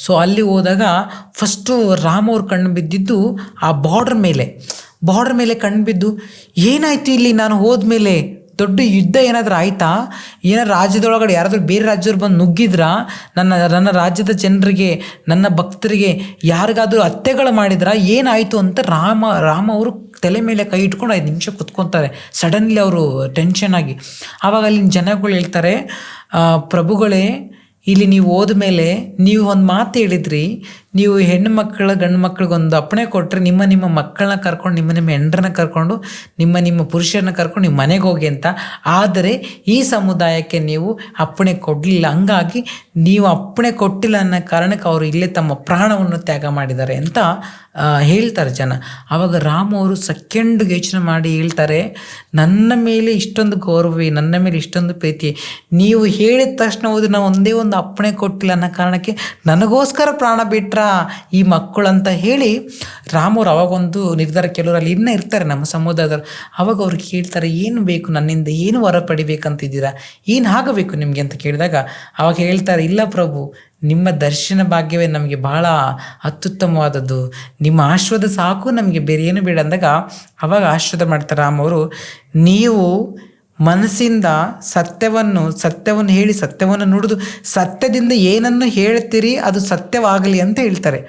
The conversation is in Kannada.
ಸೊ ಅಲ್ಲಿ ಹೋದಾಗ ಫಸ್ಟು ರಾಮ್ ಅವ್ರ ಕಣ್ಣು ಬಿದ್ದಿದ್ದು ಆ ಬಾರ್ಡ್ರ್ ಮೇಲೆ ಕಣ್ಣು ಬಿದ್ದು, ಏನಾಯ್ತು ಇಲ್ಲಿ ನಾನು ಹೋದ್ಮೇಲೆ ದೊಡ್ಡ ಯುದ್ಧ ಏನಾದರೂ ಆಯಿತಾ, ಏನಾದ್ರು ರಾಜ್ಯದೊಳಗಡೆ ಯಾರಾದರೂ ಬೇರೆ ರಾಜ್ಯದವ್ರು ಬಂದು ನುಗ್ಗಿದ್ರಾ, ನನ್ನ ರಾಜ್ಯದ ಜನರಿಗೆ, ನನ್ನ ಭಕ್ತರಿಗೆ ಯಾರಿಗಾದರೂ ಹತ್ಯೆಗಳು ಮಾಡಿದ್ರಾ, ಏನಾಯಿತು ಅಂತ ರಾಮ ಅವರು ತಲೆ ಮೇಲೆ ಕೈ ಇಟ್ಕೊಂಡು 5 ನಿಮಿಷ ಕುತ್ಕೊತಾರೆ. ಸಡನ್ಲಿ ಅವರು ಟೆನ್ಷನ್ ಆಗಿ. ಆವಾಗ ಅಲ್ಲಿನ ಜನಗಳು ಹೇಳ್ತಾರೆ, ಪ್ರಭುಗಳೇ, ಇಲ್ಲಿ ನೀವು ಹೋದ್ಮೇಲೆ ನೀವು ಒಂದು ಮಾತು ಹೇಳಿದ್ರಿ, ನೀವು ಹೆಣ್ಣು ಮಕ್ಕಳು ಗಂಡು ಮಕ್ಳಿಗೊಂದು ಅಪ್ಪಣೆ ಕೊಟ್ಟರೆ ನಿಮ್ಮ ಮಕ್ಕಳನ್ನ ಕರ್ಕೊಂಡು, ನಿಮ್ಮ ಹೆಂಡ್ರನ್ನ ಕರ್ಕೊಂಡು, ನಿಮ್ಮ ಪುರುಷರನ್ನ ಕರ್ಕೊಂಡು ನೀವು ಮನೆಗೆ ಹೋಗಿ ಅಂತ. ಆದರೆ ಈ ಸಮುದಾಯಕ್ಕೆ ನೀವು ಅಪ್ಪಣೆ ಕೊಡಲಿಲ್ಲ, ಹಂಗಾಗಿ ನೀವು ಅಪ್ಪಣೆ ಕೊಟ್ಟಿಲ್ಲ ಅನ್ನೋ ಕಾರಣಕ್ಕೆ ಅವರು ಇಲ್ಲೇ ತಮ್ಮ ಪ್ರಾಣವನ್ನು ತ್ಯಾಗ ಮಾಡಿದ್ದಾರೆ ಅಂತ ಹೇಳ್ತಾರೆ ಜನ. ಆವಾಗ ರಾಮ ಅವರು ಸೆಕೆಂಡ್ಗೆ ಯೋಚನೆ ಮಾಡಿ ಹೇಳ್ತಾರೆ, ನನ್ನ ಮೇಲೆ ಇಷ್ಟೊಂದು ಗೌರವ, ನನ್ನ ಮೇಲೆ ಇಷ್ಟೊಂದು ಪ್ರೀತಿ, ನೀವು ಹೇಳಿದ ತಕ್ಷಣ ಹೋದ್ರೆ ನಾವು ಒಂದೇ ಒಂದು ಅಪ್ಪಣೆ ಕೊಟ್ಟಿಲ್ಲ ಅನ್ನೋ ಕಾರಣಕ್ಕೆ ನನಗೋಸ್ಕರ ಪ್ರಾಣ ಬಿಟ್ರಾ ಈ ಮಕ್ಕಳು ಅಂತ ಹೇಳಿ ರಾಮವ್ರು ಅವಾಗೊಂದು ನಿರ್ಧಾರ. ಕೆಲವರು ಅಲ್ಲಿ ಇನ್ನೂ ಇರ್ತಾರೆ ನಮ್ಮ ಸಮುದಾಯದವ್ರು. ಅವಾಗ ಅವ್ರಿಗೆ ಕೇಳ್ತಾರೆ, ಏನು ಬೇಕು ನನ್ನಿಂದ, ಏನು ವರ ಪಡಿಬೇಕಂತಿದ್ದೀರಾ, ಏನು ಆಗಬೇಕು ನಿಮಗೆ ಅಂತ ಕೇಳಿದಾಗ ಅವಾಗ ಹೇಳ್ತಾರೆ, ಇಲ್ಲ ಪ್ರಭು, ನಿಮ್ಮ ದರ್ಶನ ಭಾಗ್ಯವೇ ನಮಗೆ ಬಹಳ ಅತ್ಯುತ್ತಮವಾದದ್ದು, ನಿಮ್ಮ ಆಶೀರ್ವಾದ ಸಾಕು, ನಮಗೆ ಬೇರೆ ಏನು ಬೇಡ ಅಂದಾಗ ಅವಾಗ ಆಶೀರ್ವಾದ ಮಾಡ್ತಾರೆ ರಾಮವರು, ನೀವು ಮನಸ್ಸಿಂದ ಸತ್ಯವನ್ನು ಹೇಳಿ, ಸತ್ಯವನ್ನು ನುಡಿದು, ಸತ್ಯದಿಂದ ಏನನ್ನು ಹೇಳ್ತೀರಿ ಅದು ಸತ್ಯವಾಗಲಿ ಅಂತ ಹೇಳ್ತಾರೆ.